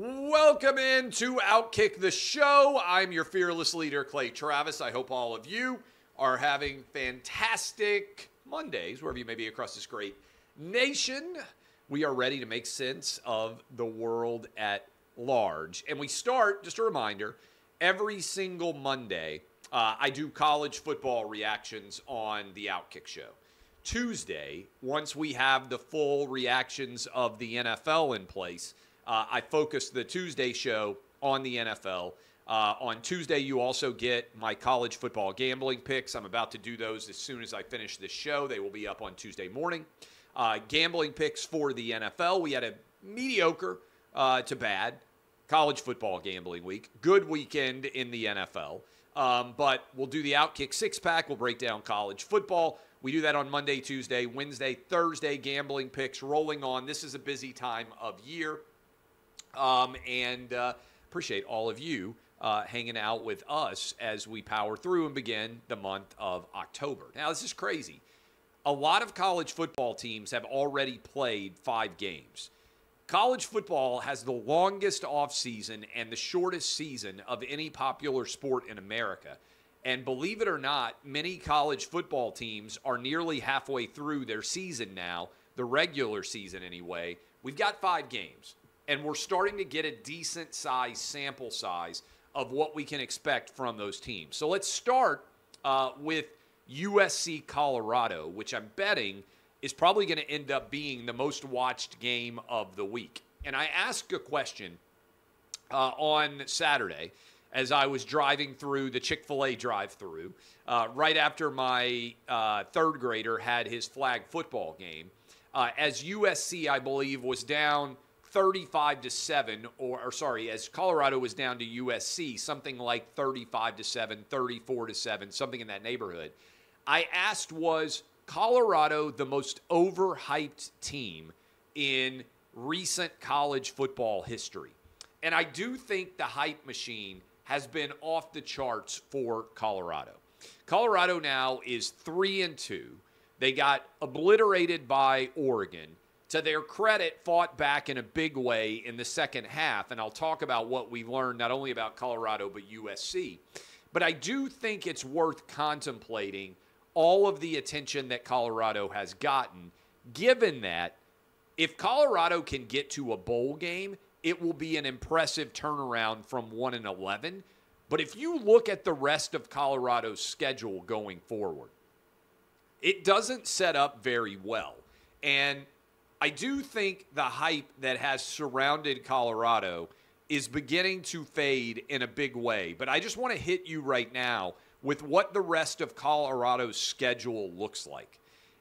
Welcome into OutKick the show. I'm your fearless leader, Clay Travis. I hope all of you are having fantastic Mondays, wherever you may be across this great nation. We are ready to make sense of the world at large. And we start, just a reminder, every single Monday, I do college football reactions on the OutKick show. Tuesday, once we have the full reactions of the NFL in place, I focus the Tuesday show on the NFL. On Tuesday, you also get my college football gambling picks. I'm about to do those as soon as I finish this show. They will be up on Tuesday morning. Gambling picks for the NFL. We had a mediocre to bad college football gambling week. Good weekend in the NFL. But we'll do the OutKick six-pack. We'll break down college football. We do that on Monday, Tuesday, Wednesday, Thursday, gambling picks rolling on. This is a busy time of year. And appreciate all of you hanging out with us as we power through and begin the month of October. Now, this is crazy. A lot of college football teams have already played 5 games. College football has the longest offseason and the shortest season of any popular sport in America. And believe it or not, many college football teams are nearly halfway through their season now, the regular season anyway. We've got 5 games. And we're starting to get a decent size sample size of what we can expect from those teams. So let's start with USC Colorado, which I'm betting is probably going to end up being the most watched game of the week. And I asked a question on Saturday as I was driving through the Chick-fil-A drive-thru right after my third grader had his flag football game. As USC, I believe, was down 35-7, as Colorado was down to USC, something like 35-7, 34-7, something in that neighborhood. I asked, was Colorado the most overhyped team in recent college football history? And I do think the hype machine has been off the charts for Colorado. Colorado now is 3-2. They got obliterated by Oregon. To their credit, fought back in a big way in the second half, and I'll talk about what we learned not only about Colorado but USC. But I do think it's worth contemplating all of the attention that Colorado has gotten, given that if Colorado can get to a bowl game, it will be an impressive turnaround from 1-11. But if you look at the rest of Colorado's schedule going forward, it doesn't set up very well. And I do think the hype that has surrounded Colorado is beginning to fade in a big way. But I just want to hit you right now with what the rest of Colorado's schedule looks like.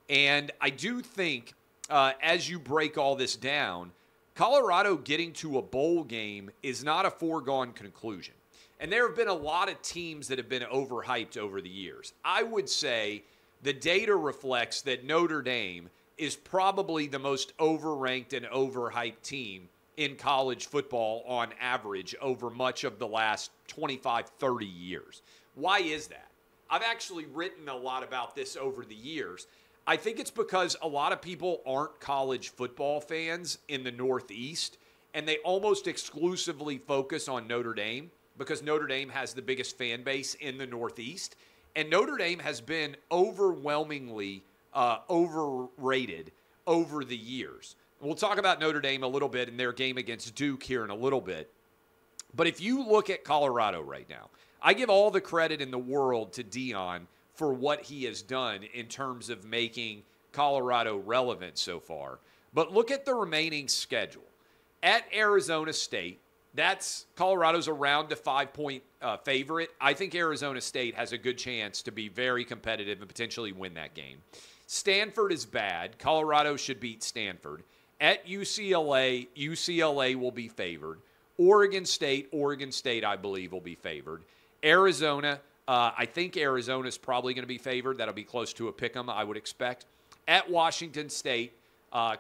And I do think as you break all this down, Colorado getting to a bowl game is not a foregone conclusion. And there have been a lot of teams that have been overhyped over the years. I would say the data reflects that Notre Dame is probably the most overranked and overhyped team in college football on average over much of the last 25, 30 years. Why is that? I've actually written a lot about this over the years. I think it's because a lot of people aren't college football fans in the Northeast, and they almost exclusively focus on Notre Dame because Notre Dame has the biggest fan base in the Northeast. And Notre Dame has been overwhelmingly overrated over the years. We'll talk about Notre Dame a little bit in their game against Duke here in a little bit. But if you look at Colorado right now, I give all the credit in the world to Deion for what he has done in terms of making Colorado relevant so far. But look at the remaining schedule. At Arizona State, that's Colorado's around a 5-point favorite. I think Arizona State has a good chance to be very competitive and potentially win that game. Stanford is bad. Colorado should beat Stanford. At UCLA, UCLA will be favored. Oregon State, I believe, will be favored. Arizona, I think Arizona's probably going to be favored. That'll be close to a pick'em, I would expect. At Washington State,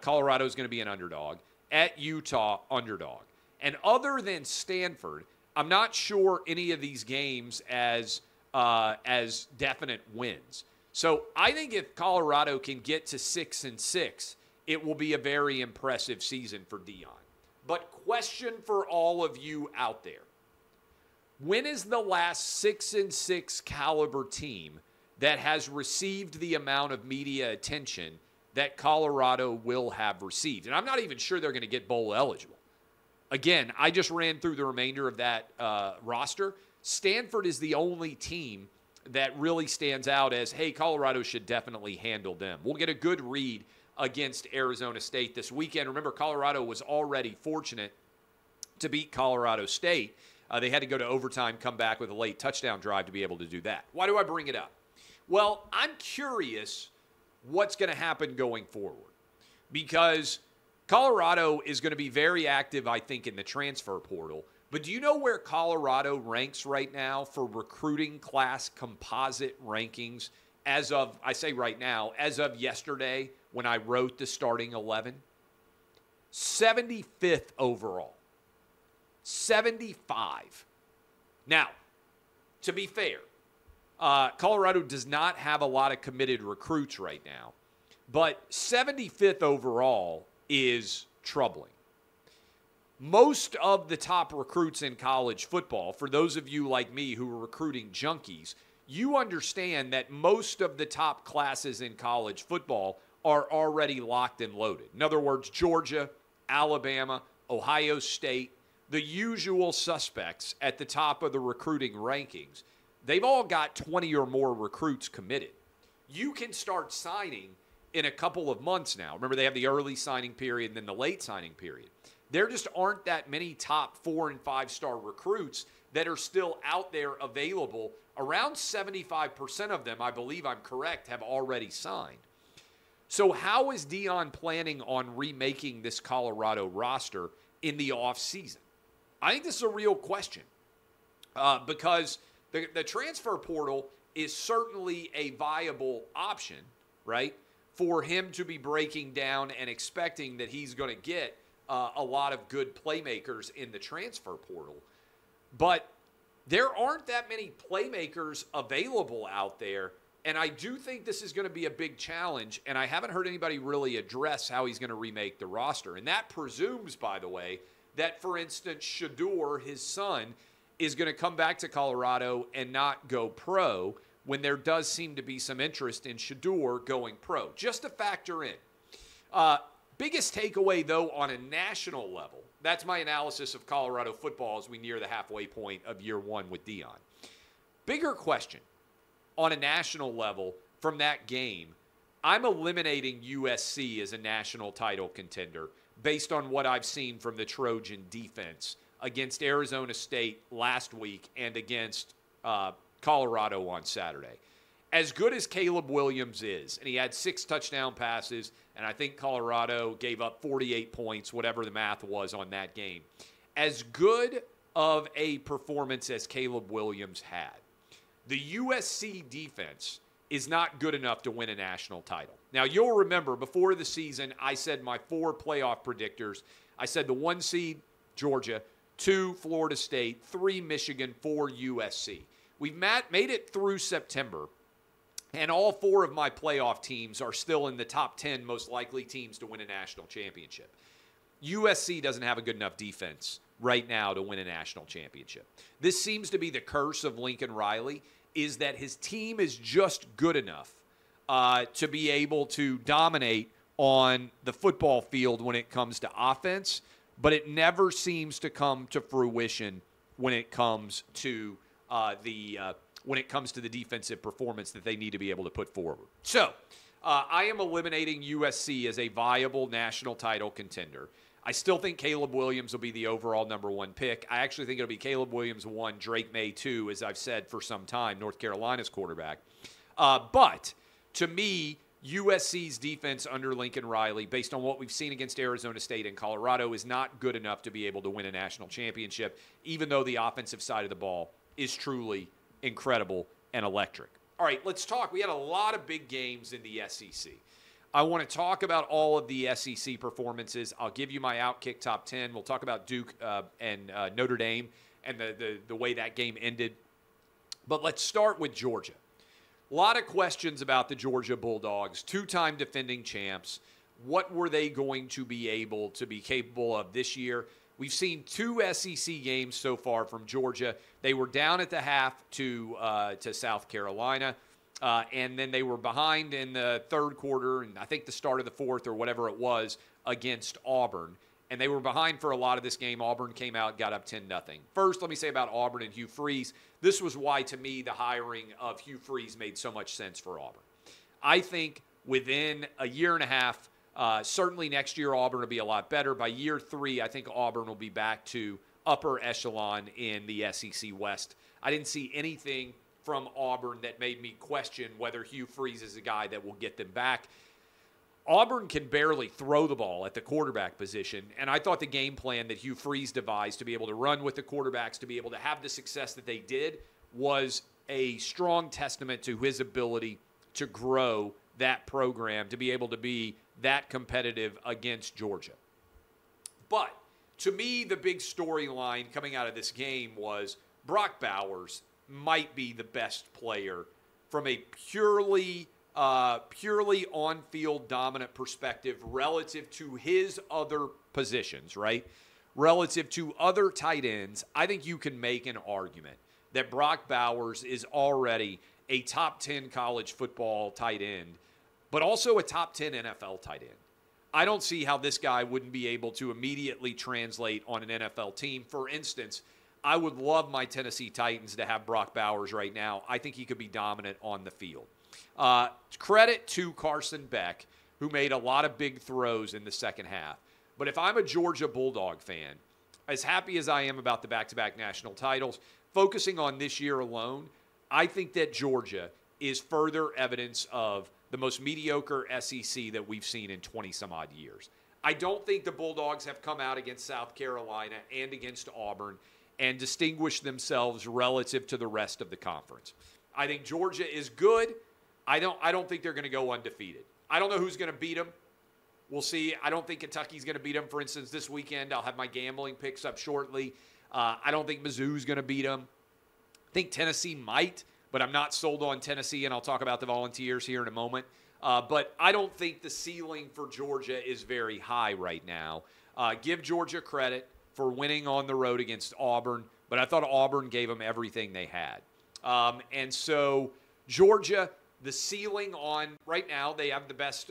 Colorado's going to be an underdog. At Utah, underdog. And other than Stanford, I'm not sure any of these games as definite wins. So I think if Colorado can get to 6-6, it will be a very impressive season for Deion. But question for all of you out there. When is the last 6-6 caliber team that has received the amount of media attention that Colorado will have received? And I'm not even sure they're going to get bowl eligible. Again, I just ran through the remainder of that roster. Stanford is the only team that really stands out as, hey, Colorado should definitely handle them. We'll get a good read against Arizona State this weekend. Remember, Colorado was already fortunate to beat Colorado State. They had to go to overtime, come back with a late touchdown drive to be able to do that. Why do I bring it up? Well, I'm curious what's going to happen going forward, because Colorado is going to be very active, I think, in the transfer portal. But do you know where Colorado ranks right now for recruiting class composite rankings as of, I say right now, as of yesterday when I wrote the starting 11? 75th overall. 75. Now, to be fair, Colorado does not have a lot of committed recruits right now, but 75th overall is troubling. Most of the top recruits in college football, for those of you like me who are recruiting junkies, you understand that most of the top classes in college football are already locked and loaded. In other words, Georgia, Alabama, Ohio State, the usual suspects at the top of the recruiting rankings, they've all got 20 or more recruits committed. You can start signing in a couple of months now. Remember, they have the early signing period and then the late signing period. There just aren't that many top 4- and 5-star recruits that are still out there available. Around 75% of them, I believe I'm correct, have already signed. So how is Deion planning on remaking this Colorado roster in the offseason? I think this is a real question because the transfer portal is certainly a viable option, right, for him to be breaking down and expecting that he's going to get a lot of good playmakers in the transfer portal. But there aren't that many playmakers available out there, and I do think this is going to be a big challenge, and I haven't heard anybody really address how he's going to remake the roster. And that presumes, by the way, that, for instance, Shador, his son, is going to come back to Colorado and not go pro when there does seem to be some interest in Shador going pro. Just to factor in. Biggest takeaway, though, on a national level, that's my analysis of Colorado football as we near the halfway point of year one with Deion. Bigger question on a national level from that game, I'm eliminating USC as a national title contender based on what I've seen from the Trojan defense against Arizona State last week and against Colorado on Saturday. As good as Caleb Williams is, and he had 6 touchdown passes, and I think Colorado gave up 48 points, whatever the math was on that game. As good of a performance as Caleb Williams had, the USC defense is not good enough to win a national title. Now, you'll remember before the season, I said my 4 playoff predictors. I said the 1 seed, Georgia, 2, Florida State, 3, Michigan, 4, USC. We've made it through September, and all 4 of my playoff teams are still in the top 10 most likely teams to win a national championship. USC doesn't have a good enough defense right now to win a national championship. This seems to be the curse of Lincoln Riley, is that his team is just good enough to be able to dominate on the football field when it comes to offense, but it never seems to come to fruition when it comes to the defensive performance that they need to be able to put forward. So I am eliminating USC as a viable national title contender. I still think Caleb Williams will be the overall number 1 pick. I actually think it'll be Caleb Williams 1, Drake May 2, as I've said for some time, North Carolina's quarterback. But to me, USC's defense under Lincoln Riley, based on what we've seen against Arizona State and Colorado, is not good enough to be able to win a national championship, even though the offensive side of the ball is truly incredible and electric. All right, let's talk. We had a lot of big games in the SEC. I want to talk about all of the SEC performances. I'll give you my OutKick top 10. We'll talk about Duke and Notre Dame and the way that game ended. But let's start with Georgia. A lot of questions about the Georgia Bulldogs, 2-time defending champs. what were they going to be able to be capable of this year? We've seen 2 SEC games so far from Georgia. They were down at the half to South Carolina, and then they were behind in the third quarter, and I think the start of the fourth or whatever it was, against Auburn. And they were behind for a lot of this game. Auburn came out, got up 10-0. First, let me say about Auburn and Hugh Freeze. This was why, to me, the hiring of Hugh Freeze made so much sense for Auburn. I think within a year and a half, certainly next year, Auburn will be a lot better. By year 3, I think Auburn will be back to upper echelon in the SEC West. I didn't see anything from Auburn that made me question whether Hugh Freeze is a guy that will get them back. Auburn can barely throw the ball at the quarterback position, and I thought the game plan that Hugh Freeze devised to be able to run with the quarterbacks, to be able to have the success that they did, was a strong testament to his ability to grow that program, to be able to be that competitive against Georgia. But to me, the big storyline coming out of this game was Brock Bowers might be the best player from a purely on-field dominant perspective relative to his other positions, right? Relative to other tight ends, I think you can make an argument that Brock Bowers is already a top 10 college football tight end, but also a top 10 NFL tight end. I don't see how this guy wouldn't be able to immediately translate on an NFL team. For instance, I would love my Tennessee Titans to have Brock Bowers right now. I think he could be dominant on the field. Credit to Carson Beck, who made a lot of big throws in the second half. But if I'm a Georgia Bulldog fan, as happy as I am about the back-to-back national titles, focusing on this year alone, I think that Georgia is further evidence of the most mediocre SEC that we've seen in 20-some-odd years. I don't think the Bulldogs have come out against South Carolina and against Auburn and distinguished themselves relative to the rest of the conference. I think Georgia is good. I don't think they're going to go undefeated. I don't know who's going to beat them. We'll see. I don't think Kentucky's going to beat them. For instance, this weekend, I'll have my gambling picks up shortly. I don't think Mizzou's going to beat them. I think Tennessee might, but I'm not sold on Tennessee, and I'll talk about the Volunteers here in a moment. But I don't think the ceiling for Georgia is very high right now. Give Georgia credit for winning on the road against Auburn, but I thought Auburn gave them everything they had. And so Georgia, the ceiling on right now, they have the best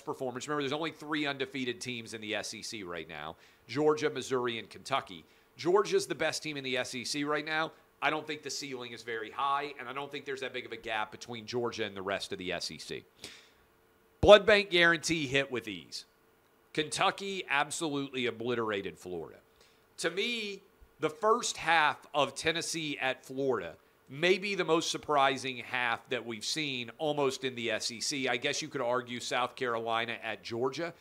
performance. Remember, there's only 3 undefeated teams in the SEC right now: Georgia, Missouri, and Kentucky. Georgia's the best team in the SEC right now. I don't think the ceiling is very high, and I don't think there's that big of a gap between Georgia and the rest of the SEC. Blood bank guarantee hit with ease. Kentucky absolutely obliterated Florida. To me, the first half of Tennessee at Florida may be the most surprising half that we've seen almost in the SEC. I guess you could argue South Carolina at Georgia,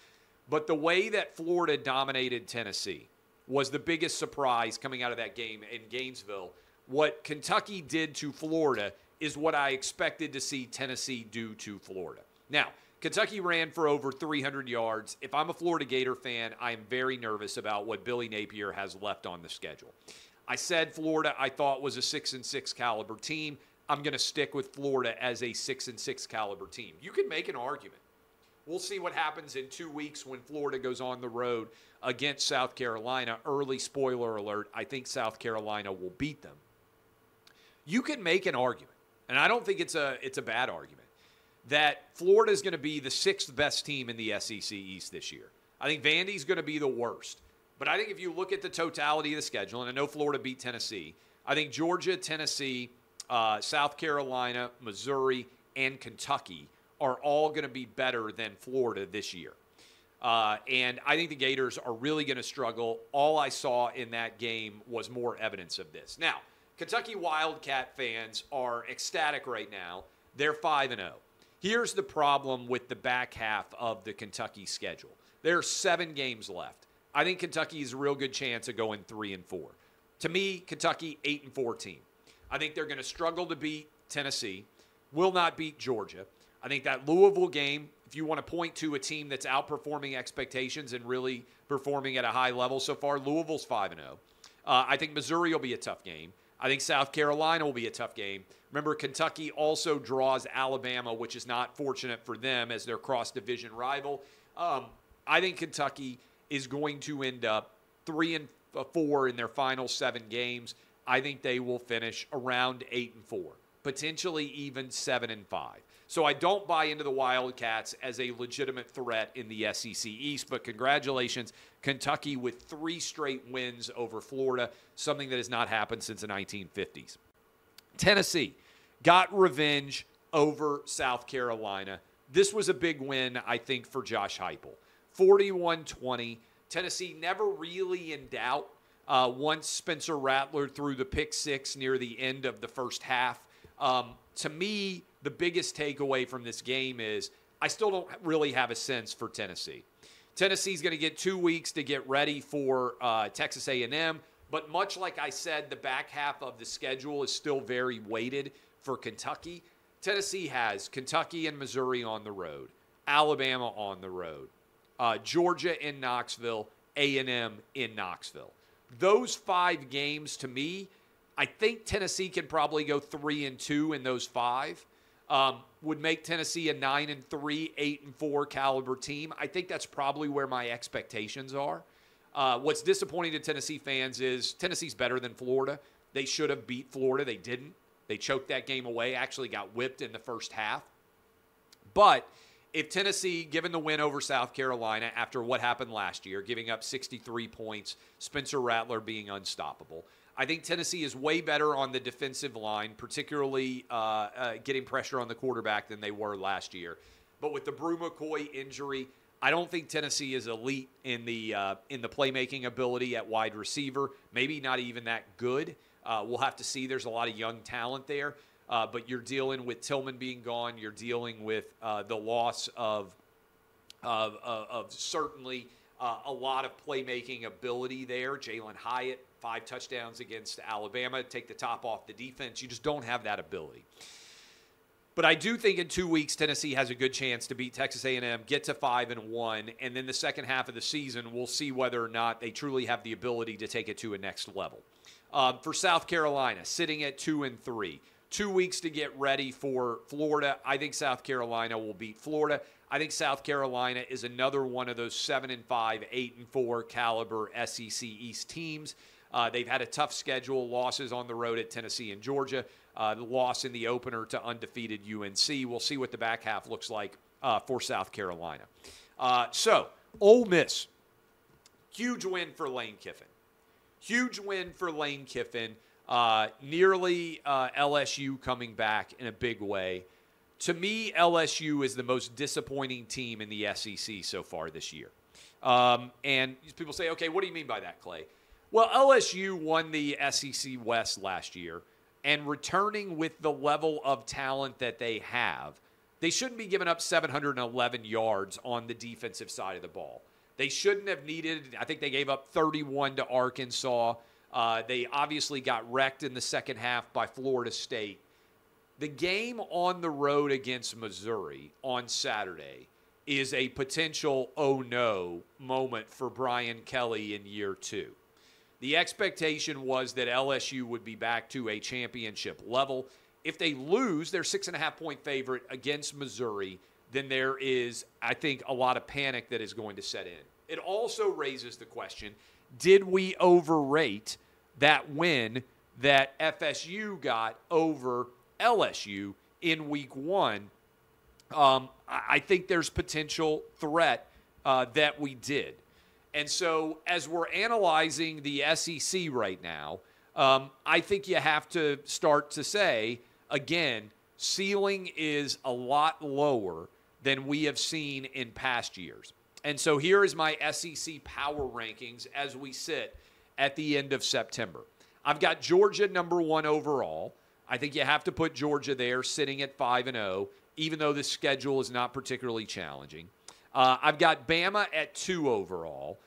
but the way that Florida dominated Tennessee was the biggest surprise coming out of that game in Gainesville. What Kentucky did to Florida is what I expected to see Tennessee do to Florida. Now, Kentucky ran for over 300 yards. If I'm a Florida Gator fan, I am very nervous about what Billy Napier has left on the schedule. I said Florida I thought was a 6-6 caliber team. I'm going to stick with Florida as a 6-6 caliber team. You can make an argument. We'll see what happens in 2 weeks when Florida goes on the road against South Carolina. Early spoiler alert, I think South Carolina will beat them. You can make an argument, and I don't think it's a bad argument, that Florida is going to be the 6th best team in the SEC East this year. I think Vandy's going to be the worst. But I think if you look at the totality of the schedule, and I know Florida beat Tennessee, I think Georgia, Tennessee, South Carolina, Missouri, and Kentucky are all going to be better than Florida this year. And I think the Gators are really going to struggle. All I saw in that game was more evidence of this. Now, Kentucky Wildcat fans are ecstatic right now. They're 5-0. Here's the problem with the back half of the Kentucky schedule. There are 7 games left. I think Kentucky has a real good chance of going 3-4. To me, Kentucky, 8-4 team. I think they're going to struggle to beat Tennessee, will not beat Georgia. I think that Louisville game, if you want to point to a team that's outperforming expectations and really performing at a high level so far, Louisville's 5-0. I think Missouri will be a tough game. I think South Carolina will be a tough game. Remember, Kentucky also draws Alabama, which is not fortunate for them as their cross-division rival. I think Kentucky is going to end up 3-4 in their final 7 games. I think they will finish around 8-4, potentially even 7-5. So I don't buy into the Wildcats as a legitimate threat in the SEC East, but congratulations, Kentucky with 3 straight wins over Florida, something that has not happened since the 1950s. Tennessee got revenge over South Carolina. This was a big win, I think, for Josh Heupel. 41-20. Tennessee never really in doubt once Spencer Rattler threw the pick 6 near the end of the first half. To me, the biggest takeaway from this game is I still don't really have a sense for Tennessee. Tennessee's going to get 2 weeks to get ready for Texas A&M, but much like I said, the back half of the schedule is still very weighted for Kentucky. Tennessee has Kentucky and Missouri on the road, Alabama on the road, Georgia in Knoxville, A&M in Knoxville. Those 5 games, to me, I think Tennessee can probably go 3-2 in those 5. Would make Tennessee a 9-3, 8-4 caliber team. I think that's probably where my expectations are. What's disappointing to Tennessee fans is Tennessee's better than Florida. They should have beat Florida. They didn't. They choked that game away, actually got whipped in the first half. But if Tennessee, given the win over South Carolina after what happened last year, giving up 63 points, Spencer Rattler being unstoppable, I think Tennessee is way better on the defensive line, particularly getting pressure on the quarterback than they were last year. But with the Brew McCoy injury, I don't think Tennessee is elite in the playmaking ability at wide receiver. Maybe not even that good. We'll have to see. There's a lot of young talent there. But you're dealing with Tillman being gone. You're dealing with the loss of certainly a lot of playmaking ability there. Jalen Hyatt, 5 touchdowns against Alabama, take the top off the defense. You just don't have that ability. But I do think in 2 weeks, Tennessee has a good chance to beat Texas A&M, get to 5-1, and then the second half of the season, we'll see whether or not they truly have the ability to take it to a next level. For South Carolina, sitting at 2-3. 2 weeks to get ready for Florida. I think South Carolina will beat Florida. I think South Carolina is another one of those 7-5, 8-4 caliber SEC East teams. They've had a tough schedule, losses on the road at Tennessee and Georgia, the loss in the opener to undefeated UNC. We'll see what the back half looks like for South Carolina. So, Ole Miss, huge win for Lane Kiffin. Huge win for Lane Kiffin. Nearly LSU coming back in a big way. To me, LSU is the most disappointing team in the SEC so far this year. And people say, okay, what do you mean by that, Clay? Well, LSU won the SEC West last year, and returning with the level of talent that they have, they shouldn't be giving up 711 yards on the defensive side of the ball. They shouldn't have needed, I think they gave up 31 to Arkansas. They obviously got wrecked in the second half by Florida State. The game on the road against Missouri on Saturday is a potential oh no moment for Brian Kelly in year 2. The expectation was that LSU would be back to a championship level. If they lose, they're 6.5-point favorite against Missouri, then there is, I think, a lot of panic that is going to set in. It also raises the question, did we overrate that win that FSU got over LSU in week 1? I think there's potential threat that we did. And so as we're analyzing the SEC right now, I think you have to start to say, again, ceiling is a lot lower than we have seen in past years. And so here is my SEC power rankings as we sit at the end of September. I've got Georgia number 1 overall. I think you have to put Georgia there sitting at 5-0, even though the schedule is not particularly challenging. I've got Bama at 2 overall.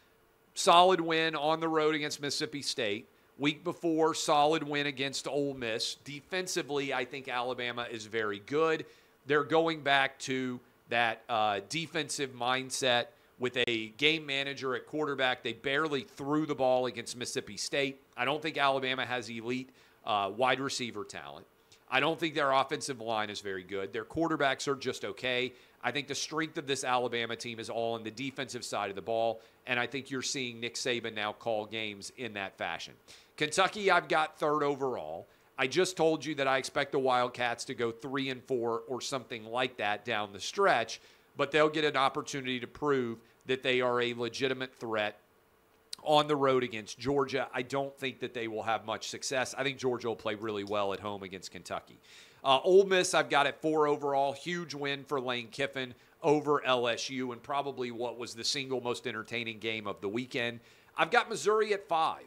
Solid win on the road against Mississippi State. Week before, solid win against Ole Miss. Defensively, I think Alabama is very good. They're going back to that defensive mindset with a game manager at quarterback. They barely threw the ball against Mississippi State. I don't think Alabama has elite wide receiver talent. I don't think their offensive line is very good. Their quarterbacks are just okay. I think the strength of this Alabama team is all on the defensive side of the ball, and I think you're seeing Nick Saban now call games in that fashion. Kentucky, I've got third overall. I just told you that I expect the Wildcats to go 3-4 or something like that down the stretch, but they'll get an opportunity to prove that they are a legitimate threat on the road against Georgia. I don't think that they will have much success. I think Georgia will play really well at home against Kentucky. Ole Miss, I've got at 4 overall. Huge win for Lane Kiffin over LSU, and probably what was the single most entertaining game of the weekend. I've got Missouri at 5.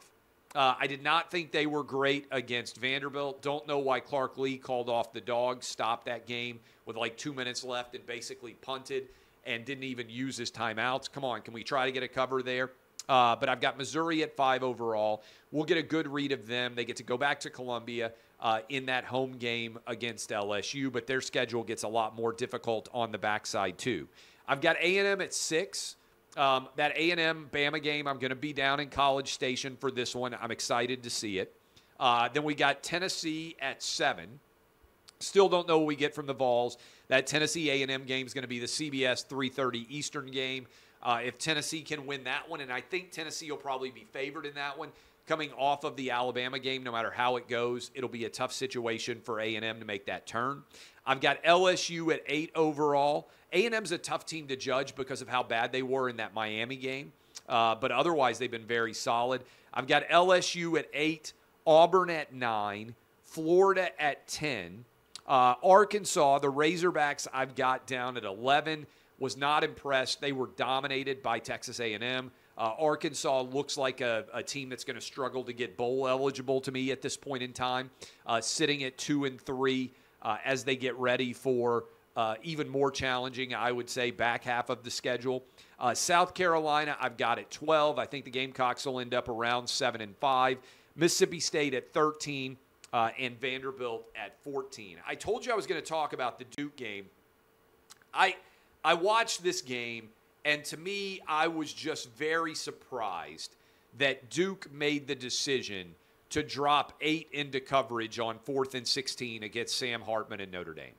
I did not think they were great against Vanderbilt. Don't know why Clark Lee called off the Dogs, stopped that game with like 2 minutes left and basically punted and didn't even use his timeouts. Come on, can we try to get a cover there? But I've got Missouri at 5 overall. We'll get a good read of them. They get to go back to Columbia in that home game against LSU, but their schedule gets a lot more difficult on the backside too. I've got A&M at 6. That A&M Bama game, I'm going to be down in College Station for this one. I'm excited to see it. Then we got Tennessee at 7. Still don't know what we get from the Vols. That Tennessee A&M game is going to be the CBS 3:30 Eastern game. If Tennessee can win that one, and I think Tennessee will probably be favored in that one, coming off of the Alabama game, no matter how it goes, it'll be a tough situation for A&M to make that turn. I've got LSU at 8 overall. A&M's a tough team to judge because of how bad they were in that Miami game, but otherwise they've been very solid. I've got LSU at 8, Auburn at 9, Florida at 10. Arkansas, the Razorbacks, I've got down at 11. Was not impressed. They were dominated by Texas A&M. Arkansas looks like a team that's going to struggle to get bowl eligible to me at this point in time, sitting at 2-3 as they get ready for even more challenging, I would say, back half of the schedule. South Carolina, I've got at 12. I think the Gamecocks will end up around 7-5. Mississippi State at 13 and Vanderbilt at 14. I told you I was going to talk about the Duke game. I watched this game, and to me, I was just very surprised that Duke made the decision to drop 8 into coverage on 4th and 16 against Sam Hartman and Notre Dame.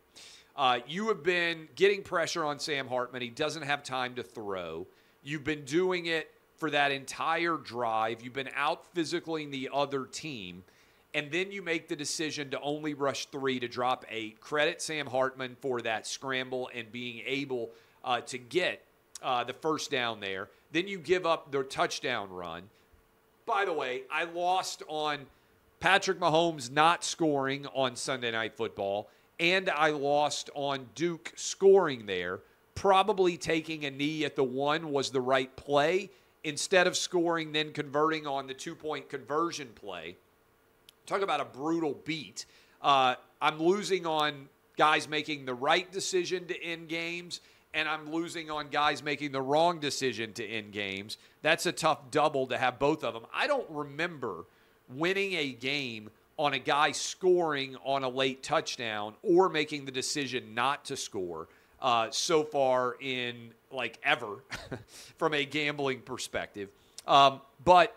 You have been getting pressure on Sam Hartman. He doesn't have time to throw. You've been doing it for that entire drive. You've been out physicaling the other team. And then you make the decision to only rush 3 to drop 8. Credit Sam Hartman for that scramble and being able to get the first down there. Then you give up their touchdown run. By the way, I lost on Patrick Mahomes not scoring on Sunday Night Football, and I lost on Duke scoring there. Probably taking a knee at the 1 was the right play. Instead of scoring, then converting on the 2-point conversion play. Talk about a brutal beat. I'm losing on guys making the right decision to end games, and I'm losing on guys making the wrong decision to end games. That's a tough double to have both of them. I don't remember winning a game on a guy scoring on a late touchdown or making the decision not to score so far in, like, ever from a gambling perspective. But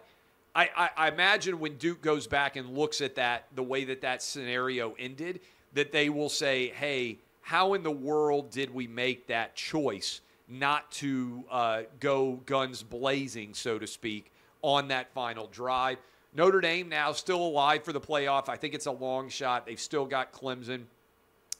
I imagine when Duke goes back and looks at that, the way that scenario ended, that they will say, hey, how in the world did we make that choice not to go guns blazing, so to speak, on that final drive? Notre Dame now still alive for the playoff. I think it's a long shot. They've still got Clemson.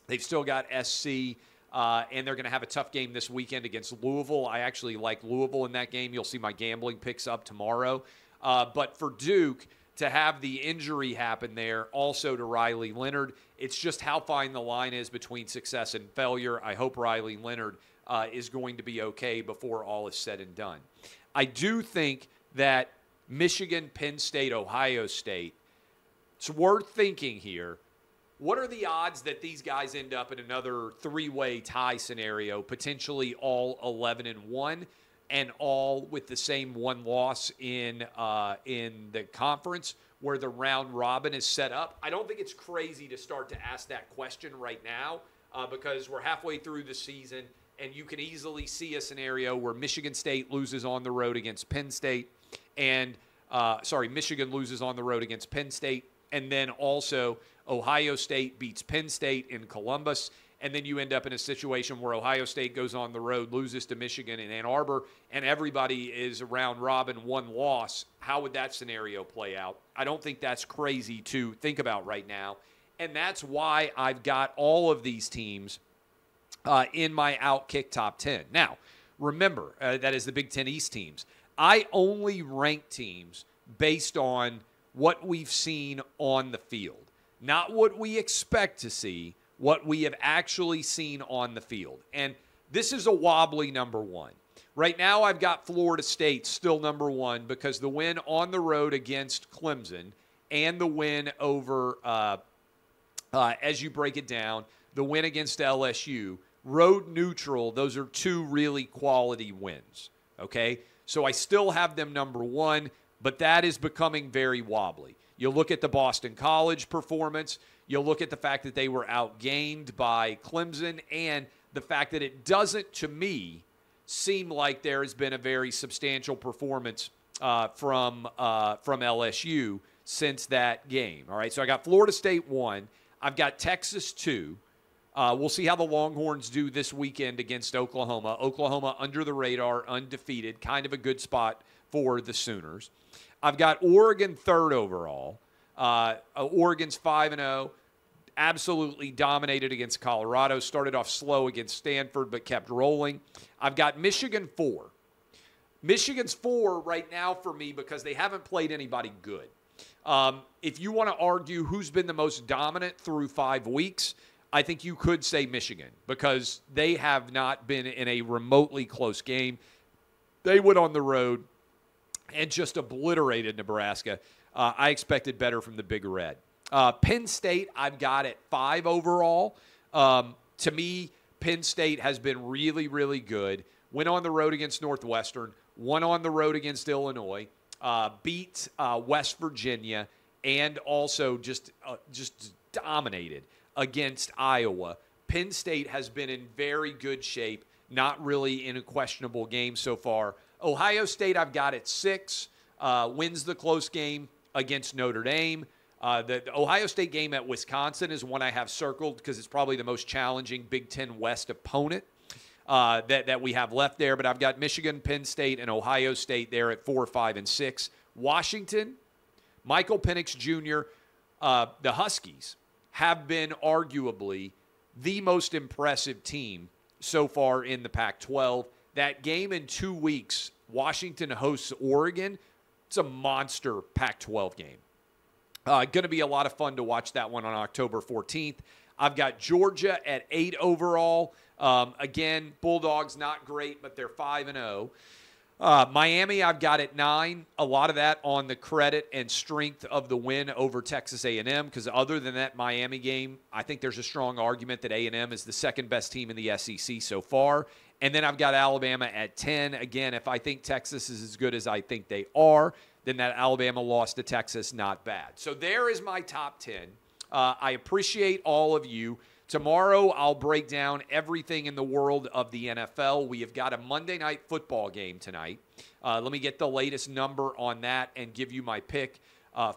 They've still got SC. And they're going to have a tough game this weekend against Louisville. I actually like Louisville in that game. You'll see my gambling picks up tomorrow. But for Duke to have the injury happen there, also to Riley Leonard, it's just how fine the line is between success and failure. I hope Riley Leonard is going to be okay before all is said and done. I do think that Michigan, Penn State, Ohio State, it's worth thinking here. What are the odds that these guys end up in another 3-way tie scenario, potentially all 11-1, and all with the same 1 loss in the conference where the round robin is set up? I don't think it's crazy to start to ask that question right now because we're halfway through the season, and you can easily see a scenario where Michigan State loses on the road against Penn State, and Michigan loses on the road against Penn State, and then also Ohio State beats Penn State in Columbus, and then you end up in a situation where Ohio State goes on the road, loses to Michigan in Ann Arbor, and everybody is around robin, one loss. How would that scenario play out? I don't think that's crazy to think about right now, and that's why I've got all of these teams in my OutKick top 10. Now, remember, that is the Big Ten East teams. I only rank teams based on what we've seen on the field, not what we expect to see, what we have actually seen on the field. And this is a wobbly number one. Right now, I've got Florida State still number one because the win on the road against Clemson and the win over, as you break it down, the win against LSU, road neutral, those are two really quality wins, okay? So I still have them number one, but that is becoming very wobbly. You look at the Boston College performance, you look at the fact that they were outgained by Clemson, and the fact that it doesn't, to me, seem like there has been a very substantial performance from LSU since that game. All right, so I got Florida State 1. I've got Texas 2. We'll see how the Longhorns do this weekend against Oklahoma. Oklahoma under the radar, undefeated, kind of a good spot for the Sooners. I've got Oregon 3rd overall. Oregon's 5-0, absolutely dominated against Colorado. Started off slow against Stanford, but kept rolling. I've got Michigan 4. Michigan's 4 right now for me because they haven't played anybody good. If you want to argue who's been the most dominant through 5 weeks, I think you could say Michigan because they have not been in a remotely close game. They went on the road and just obliterated Nebraska. I expected better from the Big Red. Penn State, I've got at 5 overall. To me, Penn State has been really, really good. Went on the road against Northwestern, won on the road against Illinois, beat West Virginia, and also just dominated against Iowa. Penn State has been in very good shape, not really in a questionable game so far. Ohio State, I've got at 6, wins the close game against Notre Dame. The Ohio State game at Wisconsin is one I have circled because it's probably the most challenging Big Ten West opponent that we have left there. But I've got Michigan, Penn State, and Ohio State there at 4, 5, and 6. Washington, Michael Penix Jr., the Huskies have been arguably the most impressive team so far in the Pac-12. That game in 2 weeks, Washington hosts Oregon. It's a monster Pac-12 game. Going to be a lot of fun to watch that one on October 14th. I've got Georgia at 8 overall. Again, Bulldogs not great, but they're 5-0. Miami, I've got at 9. A lot of that on the credit and strength of the win over Texas A&M, because other than that Miami game, I think there's a strong argument that A&M is the second best team in the SEC so far. And then I've got Alabama at 10. Again, if I think Texas is as good as I think they are, then that Alabama loss to Texas, not bad. So there is my top 10. I appreciate all of you. Tomorrow, I'll break down everything in the world of the NFL. We have got a Monday Night Football game tonight. Let me get the latest number on that and give you my pick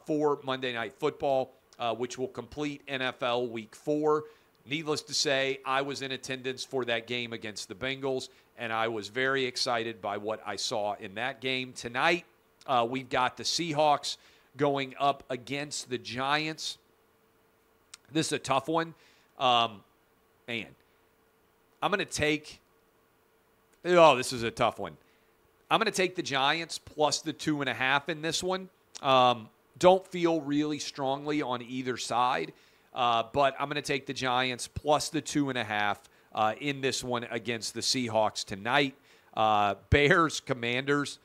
for Monday Night Football, which will complete NFL Week 4. Needless to say, I was in attendance for that game against the Bengals, and I was very excited by what I saw in that game. Tonight, we've got the Seahawks going up against the Giants. This is a tough one. I'm going to take – this is a tough one. I'm going to take the Giants plus the 2.5 in this one. Don't feel really strongly on either side, but I'm going to take the Giants plus the 2.5 in this one against the Seahawks tonight. Bears, Commanders.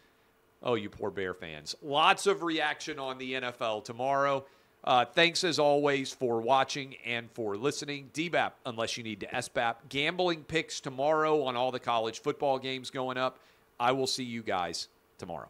Oh, you poor Bear fans. Lots of reaction on the NFL tomorrow. Thanks, as always, for watching and for listening. DBAP, unless you need to SBAP. Gambling picks tomorrow on all the college football games going up. I will see you guys tomorrow.